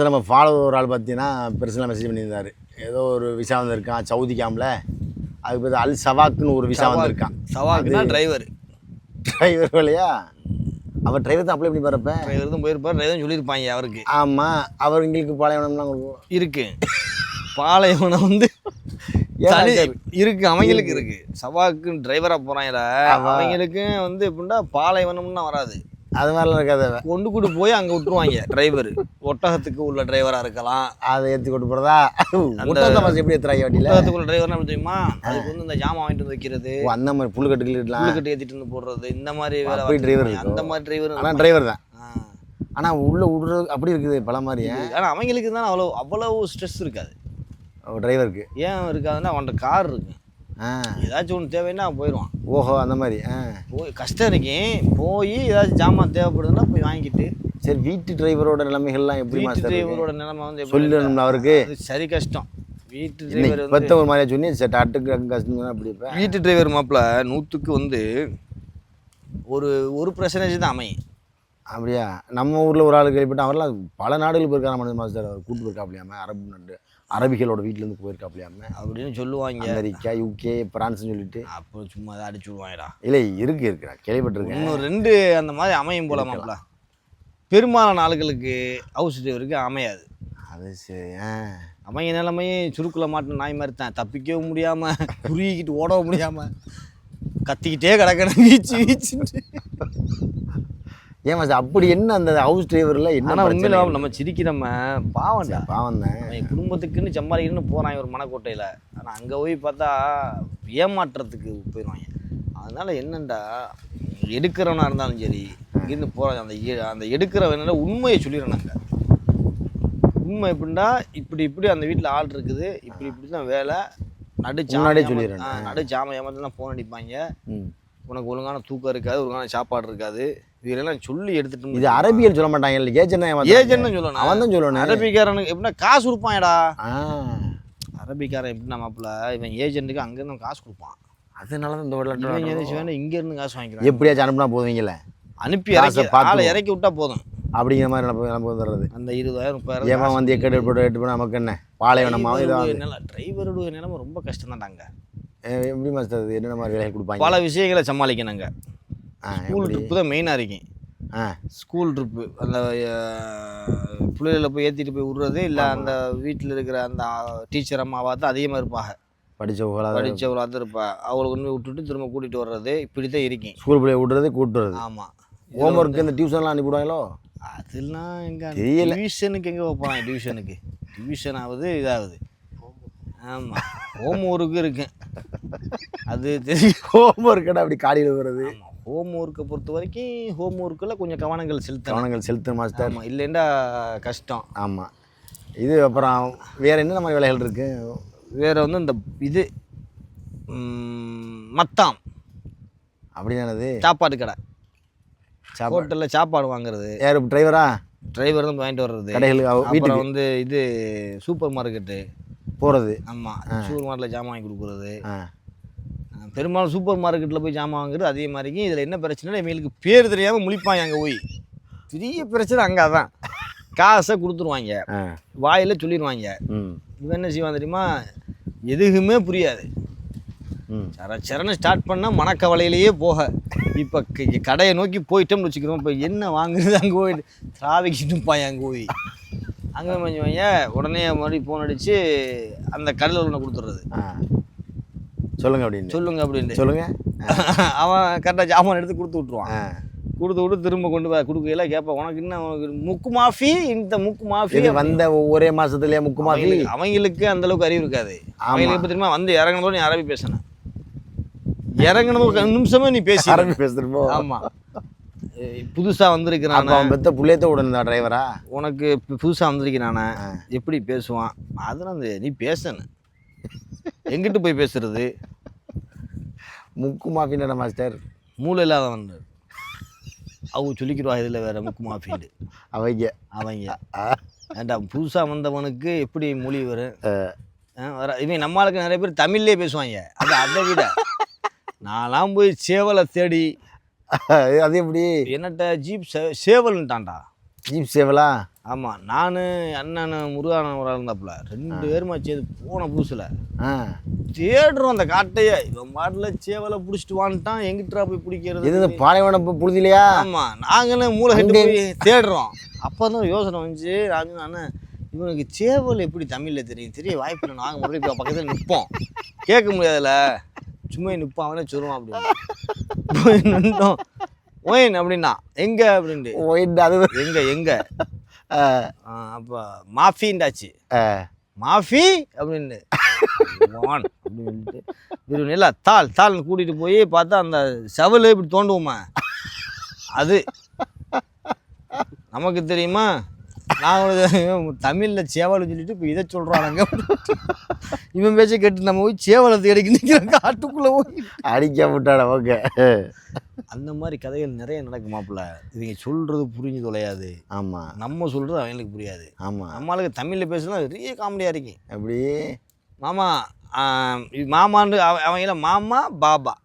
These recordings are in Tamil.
நம்ம ஃபாலோ ஒரு ஆள் பார்த்தீங்கன்னா பெருசாக மெசேஜ் பண்ணியிருந்தார். ஏதோ ஒரு விசா வந்திருக்கான் சவுதி கேம்பில். அதுக்கு பேர் அல் சவாக்குன்னு ஒரு விசா வந்திருக்கான். சவாக்குனா டிரைவர் வழியா அவர் டிரைவர் தான் அப்ளை பண்ணி போகிறப்ப டிரைவர் தான் போயிருப்பார். டிரைவர் சொல்லியிருப்பாங்க அவருக்கு. ஆமாம், அவர் எங்களுக்கு பாலைவனம்லாம் இருக்கு. பாலைவனம் வந்து இருக்கு, அவங்களுக்கு இருக்கு. சவாக்கு டிரைவரா போறாங்களா, அவங்களுக்கு வந்து எப்படின்னா பாலைவனம்னா வராது. அது மாதிரிலாம் இருக்காது. கொண்டு கூட்டு போய் அங்கே விட்டுருவாங்க. டிரைவர் ஒட்டகத்துக்கு உள்ள டிரைவரா இருக்கலாம். அதை ஏற்றி கொண்டு போகிறதா எப்படி ஏற்றுறாங்க வண்டியில்? ஒட்டகத்துக்குள்ள டிரைவர்னா தெரியுமா, அதுக்கு வந்து இந்த ஜாமான் வாங்கிட்டு வந்து வைக்கிறது, அந்த மாதிரி புல்லுக்கட்டு ஏற்றிட்டு வந்து போடுறது, இந்த மாதிரி வேலை. டிரைவர் அந்த மாதிரி டிரைவர். ஆனால் டிரைவர் தான். ஆனால் உள்ள விடுறது அப்படி இருக்குது பல மாதிரி. ஆனால் அவங்களுக்கு தான் அவ்வளவு ஸ்ட்ரெஸ் இருக்காது டிரைவருக்கு. ஏன் இருக்காதுன்னா அவன்கிட்ட கார் இருக்கு. ஏதாச்சும் ஒன்று தேவைன்னா போயிடுவான். ஓஹோ, அந்த மாதிரி. போய் கஷ்டம் இருக்கேன், போய் ஏதாச்சும் ஜாமான் தேவைப்படுதுன்னா போய் வாங்கிட்டு. சரி, வீட்டு டிரைவரோட நிலைமைகள்லாம் எப்படி? டிரைவரோட நிலைமை வந்து சொல்லணும் அவருக்கு. சரி, கஷ்டம். வீட்டு டிரைவர் பத்த ஒரு மாதிரியா சொன்னி டாட்டுக்கு கஷ்டம். அப்படி வீட்டு டிரைவர் மாப்பிள்ள 100க்கு வந்து ஒரு 1% தான் அமையும். அப்படியா? நம்ம ஊரில் ஒரு ஆள் கேள்விப்பட்டு அவரெல்லாம் பல நாடுகள் போயிருக்காரு மாஸ்டர். அவர் கூட்டு போயிருக்காப்லையாம, அரபிகளோட வீட்டிலேருந்து போயிருக்காப்லையாம அப்படின்னு சொல்லுவாங்க. அமெரிக்கா, யூகே, பிரான்ஸ்னு சொல்லிட்டு. அப்போ சும்மா அதை அடிச்சு விடுவாங்கடா. இல்லை, இருக்குடா, கேள்விப்பட்டிருக்கேன். இன்னும் 2 அந்த மாதிரி அமையும் போல மாப்பிள்ள. பெரும்பாலான ஆளுகளுக்கு ஹவுஸ் டிரைவருக்கு அமையாது. அது சரி. அமைய நிலைமையும் சுருக்குள்ள மாட்டின நாய் மாதிரி தான். தப்பிக்கவும் முடியாமல், குறுகிக்கிட்டு ஓடவும் முடியாமல், கத்திக்கிட்டே கிடக்கணும் வீச்சு வீச்சுட்டு. ஏன் மாஸ்டர் அப்படி என்ன அந்த ஹவுஸ் டிரைவரில் என்ன? உண்மையில நம்ம சிரிக்கிறோம், பாவம்டா. பாவம் தான். என் குடும்பத்துக்குன்னு சம்பாதிக்கணும்னு போகிறான் ஒரு மனக்கோட்டையில். ஆனால் அங்கே போய் பார்த்தா ஏமாற்றுறதுக்கு போயிடுவாங்க. அதனால் என்னண்டா, எடுக்கிறவனாக இருந்தாலும் சரி, இங்கேருந்து போகிறாங்க அந்த எடுக்கிறவனால உண்மையை சொல்லிடுறாங்க. உண்மை எப்படின்னா, இப்படி அந்த வீட்டில் ஆள் இருக்குது, இப்படி தான் வேலை, நடுச்சாம ஏமாத்தான் ஃபோன் அடிப்பாங்க. உனக்கு ஒழுங்கான தூக்கம் இருக்காது, ஒழுங்கான சாப்பாடு இருக்காது. இதெல்லாம் சொல்லி எடுத்துட்டு. இது அரபியல் சொல்ல மாட்டாங்க, ஏஜென்ட்னு சொல்லணும். அவன் தான் சொல்லணும். அரபிக்காரனுக்கு எப்படின்னா காசு கொடுப்பான்டா. அரபிக்காரன் எப்படின்னா மாப்பிள்ள, இவன் ஏஜென்ட்டுக்கு அங்கேருந்து காசு கொடுப்பான். அதனால தான் இந்த இங்கேருந்து காசு வாங்கிக்கிறான். எப்படியாச்சும் அனுப்புனா போதுவீங்கள, அனுப்பி ஆளை இறக்கி விட்டா போதும் அப்படிங்கிற மாதிரி நம்ம வந்துடுறது. அந்த 20,000 30,000 ஏமா வந்து எக்கெட்டு போட்டு நமக்கு என்ன பாலைவனமாக இதாக. டிரைவரோட நிலைமை ரொம்ப கஷ்டம் தான்டாங்க. எப்படி மாஸ்டர் என்னென்ன மாதிரி வேலையை கொடுப்பாங்க? பல விஷயங்களை சமாளிக்கணுங்க. ஸ்கூல் ட்ரிப்பு தான் மெயினாக இருக்கேன். ஸ்கூல் ட்ரிப்பு அந்த பிள்ளைகளை போய் ஏற்றிட்டு போய் விட்றது, இல்லை அந்த வீட்டில் இருக்கிற அந்த டீச்சர் அம்மாவாக தான் அதிகமாக இருப்பாங்க. படித்தவங்களாக தான் இருப்பா. அவளை கொண்டு போய் விட்டுட்டு திரும்ப கூட்டிகிட்டு வர்றது, இப்படி தான் இருக்கேன். ஸ்கூல் பிள்ளைய விட்றது கூப்பிட்டு வர்றது. ஆமாம். ஹோம் ஒர்க்கு இந்த டியூஷன்லாம் அனுப்பிவிடுவாங்களோ? அதெல்லாம் எங்கே டியூஷனுக்கு எங்கே வைப்பாங்க? டியூஷன் ஆகுது, இதாகுது. ஆமாம், ஹோம் ஒர்க்கு இருக்கு. அது தெரியும். ஹோம் ஒர்க்கடா அப்படி காலையில் வருது. ஹோம் ஒர்க்கை பொறுத்த வரைக்கும் ஹோம் ஒர்க்கில் கொஞ்சம் கவனங்கள் செலுத்து மாஸ்டர். ஆமாம், இல்லைண்டா கஷ்டம். ஆமாம். இது அப்புறம் வேறு என்னென்ன மாதிரி வேலைகள் இருக்குது? வேறு வந்து இந்த இது மத்தாம் அப்படின்னானது சாப்பாடு கடை, ஹோட்டலில் சாப்பாடு வாங்குறது. யார் டிரைவர் தான் வாங்கிட்டு வர்றது கடைகளுக்கு. அப்புறம் வந்து இது சூப்பர் மார்க்கெட்டு போகிறது. ஆமாம், சூப்பர் மார்க்கெட்டில் ஜாமான் வாங்கி கொடுக்குறது. பெரும்பாலும் சூப்பர் மார்க்கெட்டில் போய் ஜாமான் வாங்குறது. அதே மாதிரிக்கு இதில் என்ன பிரச்சனைனா, இவங்களுக்கு பேர் தெரியாமல் முழிப்பாங்க. அங்கே போய் பெரிய பிரச்சனை அங்கே தான். காசை கொடுத்துருவாங்க, வாயில் சொல்லிடுவாங்க. இவன் என்ன செய்வான் தெரியுமா, எதுவுமே புரியாது. சரண ஸ்டார்ட் பண்ணால் மனக்கவலையிலேயே போக. இப்போ கடையை நோக்கி போயிட்டோம்னு வச்சுக்கிறோம். இப்போ என்ன வாங்குறது, அங்கே போயிட்டு திராவிக்கிட்டு பாய். அங்கே போய் அங்கே கொஞ்சம் உடனே மறுபடியும் ஃபோன் அடித்து அந்த கடையில் ஒன்று கொடுத்துட்றது. சொல்லுங்க அப்படின்னு அவன் கரெக்டாக ஜாமான் எடுத்து கொடுத்து விட்ருவான். கொடுத்து விட்டு திரும்ப கொண்டு போய் கொடுக்கையில கேட்பேன், உனக்கு இன்னும் முக்கு மாஃபி, இந்த முக்கு மாஃபி வந்த ஒரே மாதத்துலேயே முக்கு மாஃபி. அவங்களுக்கு அந்தளவுக்கு அறிவு இருக்காது. அவங்களுக்கு இப்போ தெரியுமா, வந்து இறங்கினதோடு நீ அரபி பேசணும், இறங்கினதோ ஒரு நிமிஷமே நீ பேசி அரபி பேசுறப்போ. ஆமாம், புதுசாக வந்திருக்கிறான். அவன் பெத்த புள்ளையத்தை விடணுந்தா டிரைவரா? உனக்கு புதுசாக வந்திருக்கிறானே எப்படி பேசுவான்? அதெல்லாம் நீ பேசணும். எங்கிட்டு போய் பேசுறது? முக்கு மாஃபின்னு மாஸ்டர் மூளை இல்லாதவன். அவங்க சொல்லிக்கிடுவா இதில் வேற முக்கு மாஃபின்னு. அவங்க ஏண்டா புதுசாக வந்தவனுக்கு எப்படி மொழி வரும்? இவன் நம்மளுக்கு நிறைய பேர் தமிழ்லேயே பேசுவாங்க. அதை விட நான்லாம் போய் சேவலை தேடி, அது எப்படி என்னட்ட ஜீப் சேவல்ன்ட்டான்டா. ஜீப் சேவலா? ஆமாம் நான் அண்ணன் முருகானன் ஒரு ஆள் இருந்தாப்புல 2 பேருமா சேர்ந்து போன புதுசில் தேடுறோம் அந்த காட்டையே. இவன் மாட்டில் சேவலை பிடிச்சிட்டு வான்ட்டான், எங்கிட்டா போய் பிடிக்கிறது? இது பாலைவனம் புழுதிலையா? ஆமாம், நாங்களும் மூளை கட்டு போய் தேடுறோம். அப்போ தான் யோசனை வந்துச்சு. நான் இவனுக்கு சேவல் எப்படி தமிழில் தெரியும்? தெரிய வாய்ப்பு இல்லை. நாங்கள் மட்டும் இப்போ பக்கத்தில் நிற்போம், கேட்க முடியாதுல்ல, சும்மா நிற்போம், அவனே சொல்லுவான் அப்படின்னு நின்றோம். ஒயின் அப்படின்னா எங்கே அப்படின்ட்டு. ஒயின் அது எங்கே அப்போ மாஃபின்டாச்சு. மாஃபி அப்படின்னு அப்படின்னு இல்லை தாள்னு கூட்டிகிட்டு போய் பார்த்தா அந்த செவல் இப்படி தோண்டுவோமா, அது நமக்கு தெரியுமா? நாங்கள் தமிழில் சேவலை சொல்லிட்டு இப்போ இதை சொல்கிறானுங்க. இவன் பேச்சை கேட்டு நம்ம போய் சேவலை தேடிக்கு நிற்கிறோம், காட்டுக்குள்ளே போய் அடிக்க விட்டாட. ஓகே, அந்த மாதிரி கதைகள் நிறைய நடக்குமாப்புல. இவங்க சொல்கிறது புரிஞ்சு தொலையாது. ஆமாம், நம்ம சொல்கிறது அவங்களுக்கு புரியாது. ஆமாம், நம்மளுக்கு தமிழில் பேசுனா பெரிய காமெடியாக இருக்கும். எப்படி மாமா மாமான்னு அவங்கள மாமா பாபா,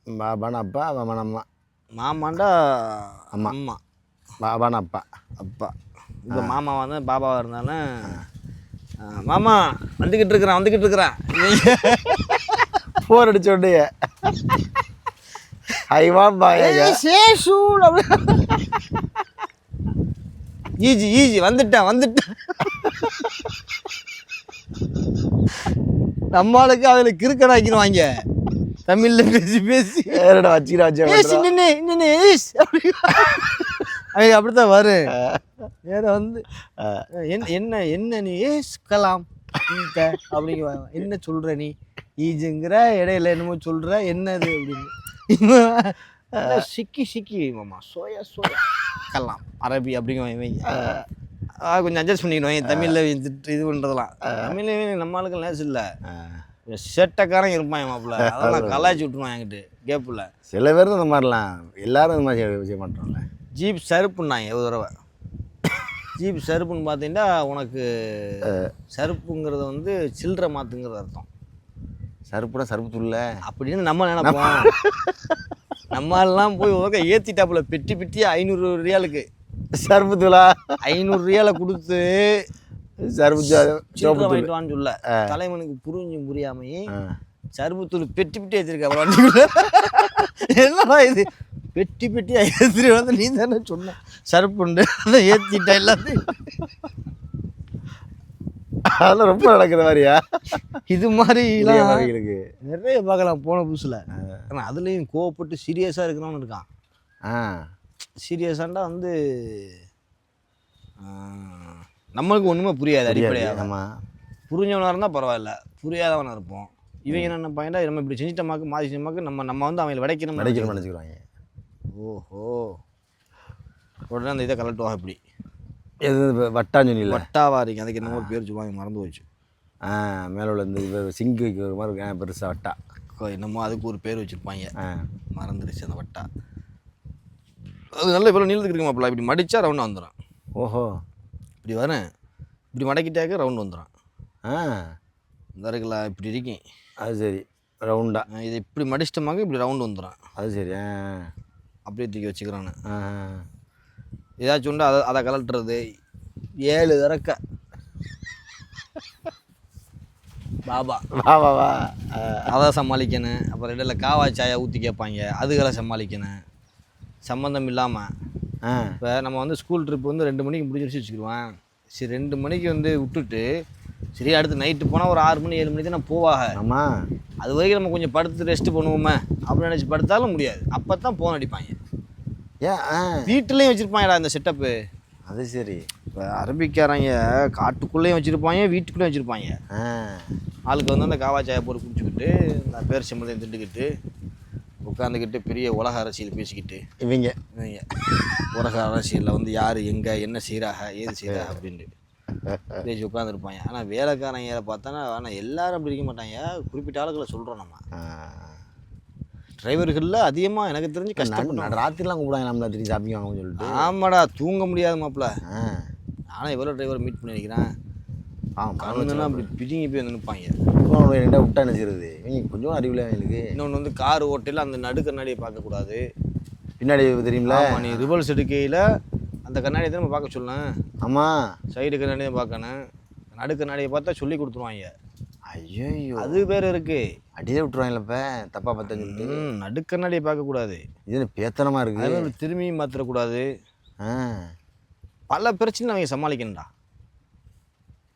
பாபான அப்பா, பாபான அம்மா. மாமாண்டா அம்மா, அம்மா, பாபான அப்பா. அப்பா. இப்போ மாமா வந்து பாபாவாக இருந்தாலும் மாமா வந்துக்கிட்டு இருக்கிறேன் போர் அடிச்ச உடனே ஈஜி வந்துட்டேன். நம்மளுக்கு அதில் கிறுக்கடாக்கிடுவாங்க தமிழில் பேசி அவங்க அப்படித்தான் வரும். வேற வந்து என்ன நீ கலாம் அப்படிங்க, என்ன சொல்ற நீ ஈஜுங்கிற, இடையில என்னமோ சொல்ற, என்னது அப்படின்னு சிக்கி மாமா சோயா கலாம் அரபி அப்படிங்க. கொஞ்சம் அட்ஜஸ்ட் பண்ணிக்கணும் தமிழில் இது பண்ணுறதெல்லாம். தமிழ்ல நம்மளுக்கு லேஸ் இல்லை, செட்டக்காரன் இருப்பான் மாப்பிள்ள, அதெல்லாம் கலாய்ச்சி விட்டுருவான் என்கிட்ட கேப்பில். சில பேர் இந்த மாதிரிலாம், எல்லாரும் இந்த மாதிரி செய்ய மாட்டோம்ல. ஜீப் சருப்புன்னாங்க ஒரு தடவை. ஜீப் சருப்புன்னு பார்த்தீங்கன்னா உனக்கு சருப்புங்கிறது வந்து சில்லறை மாற்றுங்கிறது அர்த்தம். சருப்புனா சருப்பு துள்ள அப்படின்னு நம்ம நினைப்போம். நம்மளாம் போய் உலக ஏற்றிட்டாப்புல பெட்டி 500 ரியாலுக்கு சருப்பு தூளா 500 ரியாலை கொடுத்து சருப்பு வாங்கிட்டு வான்னு சொல்ல தலைவனுக்கு புரியாமையே சருப்புத்தூள் பெட்டி வச்சிருக்கா வண்டிக்குள்ள. என்னடா இது பெட்டி ஏற்றி வந்து நீ தானே சொன்ன சருப்புண்டு, அதை ஏற்றிட்டா எல்லாத்தையும். அதெல்லாம் ரொம்ப நடக்கிற மாதிரியா? இது மாதிரி இருக்கு நிறைய பார்க்கலாம் போன புதுசில். ஆனால் அதுலேயும் கோவப்பட்டு சீரியஸாக இருக்கிறவனு இருக்கான். சீரியஸாண்டா வந்து நம்மளுக்கு ஒன்றுமே புரியாது அடிப்படையாக. புரிஞ்சவனாக இருந்தால் பரவாயில்ல, புரியாதவனாக இருப்போம். இவங்க என்ன நினைப்பாங்கடா, நம்ம இப்படி செஞ்சிட்டமாக்கு மாறி செஞ்சமாக்கு நம்ம வந்து அவங்களை விடைக்கணும் நினச்சிக்கிறாங்க. ஓஹோ, உடனே அந்த இதை கலட்டுவாங்க. இப்படி எது வட்டாஞ்சொல்லியில் வட்டாவாரிங்க, அதுக்கு என்னமோ ஒரு பேர் சொல்லுவாங்க, மறந்து போச்சு. மேலே உள்ள இந்த சிங்கு வைக்கிற மாதிரி இருக்கேன் பெருசாக வட்டா என்னமோ அதுக்கு ஒரு பேர் வச்சுருப்பாங்க, மறந்துடுச்சு அந்த வட்டா. அது நல்ல இவ்வளோ நீளத்துக்கு இருக்கு மாப்பிள்ள. இப்படி மடித்தா ரவுண்டாக வந்துடும். ஓஹோ, இப்படி வரேன், இப்படி மடக்கிட்டாக்க ரவுண்டு வந்துடும். இந்த இருக்குல்ல இப்படி இருக்கேன், அது சரி ரவுண்டா. இதை இப்படி மடிச்சிட்டமாக்க இப்படி ரவுண்டு வந்துடும். அது சரி, அப்படியே தூக்கி வச்சுக்கிறானு. ஏதாச்சும் உண்டு அதை கலட்டுறது 7 இறக்க பாபா அதை சமாளிக்கணும். அப்புறம் இடையில காவா சாயா ஊற்றி கேட்பாங்க, அதுகளை சமாளிக்கணும் சம்மந்தம் இல்லாமல். இப்போ நம்ம வந்து ஸ்கூல் ட்ரிப் வந்து 2 மணிக்கு முடிஞ்சிருச்சு வச்சுக்கிடுவேன். சரி 2 மணிக்கு வந்து விட்டுட்டு சரி அடுத்து நைட்டு போனால் ஒரு 6 மணி 7 மணி தான் நான் போவாங்க. ஆமாம், அது வரைக்கும் நம்ம கொஞ்சம் படுத்து ரெஸ்ட்டு பண்ணுவோமே அப்படின்னு நினச்சி படுத்தாலும் முடியாது. அப்போ தான் ஃபோன் அடிப்பாங்க. வீட்டிலையும் வச்சுருப்பாங்கடா இந்த செட்டப்பு. அது சரி, இப்போ அரபிக்காரங்க காட்டுக்குள்ளேயும் வச்சுருப்பாங்க, வீட்டுக்குள்ளேயும் வச்சுருப்பாங்க. ஆளுக்கு வந்து அந்த காவா சாயை போட்டு குடிச்சுக்கிட்டு இந்த பேர் சம்பளத்தையும் திண்டுக்கிட்டு உட்காந்துக்கிட்டு பெரிய உலக அரசியல் பேசிக்கிட்டு இவங்க உலக அரசியலில் வந்து யார் எங்கே என்ன செய்கிறாங்க ஏது செய்கிறாங்க அப்படின்ட்டு பேசி உட்காந்துருப்பாங்க. ஆனால் வேலைக்காரங்க பார்த்தோன்னா ஆனால் எல்லாரும் அப்படி இருக்க மாட்டாங்க, குறிப்பிட்ட ஆளுகளை சொல்கிறோம். நம்ம டிரைவர்களில் அதிகமாக எனக்கு தெரிஞ்சு கஷ்டப்பட்டு ராத்திரிலாம் கூப்பிடாங்க நம்ம ராத்திரி ஷாப்பிங் வாங்கன்னு சொல்லிட்டு. ஆமாடா, தூங்க முடியாது மாப்பிள்ள. நானும் எவ்வளோ டிரைவர் மீட் பண்ணியிருக்கிறேன். கண்ணுலாம் அப்படி பிடிங்கி போய் வந்து நிற்பாங்க. ரெண்டாக விட்டா என்ன செய்யுது, கொஞ்சம் அறிவில் எங்களுக்கு. இன்னொன்று வந்து கார் ஓட்டையில் அந்த நடுக்கண்ணாடியை பார்க்கக்கூடாது, பின்னாடி தெரியுங்களா. நீ ரிவல்ஸ் எடுக்கையில் அந்த கண்ணாடியை தான் நம்ம பார்க்க சொல்லணும். ஆமாம். சைடு கண்ணாடி தான் பார்க்கணும். நடு கண்ணாடியை பார்த்தா சொல்லி கொடுத்துருவாங்க. ஐயோ, அது பேர் இருக்குது. அடியே விட்டுருவாங்களே இப்போ தப்பாக பார்த்தா சொல்லிட்டு. நடு கண்ணாடியை பார்க்கக்கூடாது. இது பேத்தனமாக இருக்குது. அதனால திரும்பியும் மாற்றக்கூடாது. ஆ, பல பிரச்சனை அவங்க சமாளிக்கணும்டா.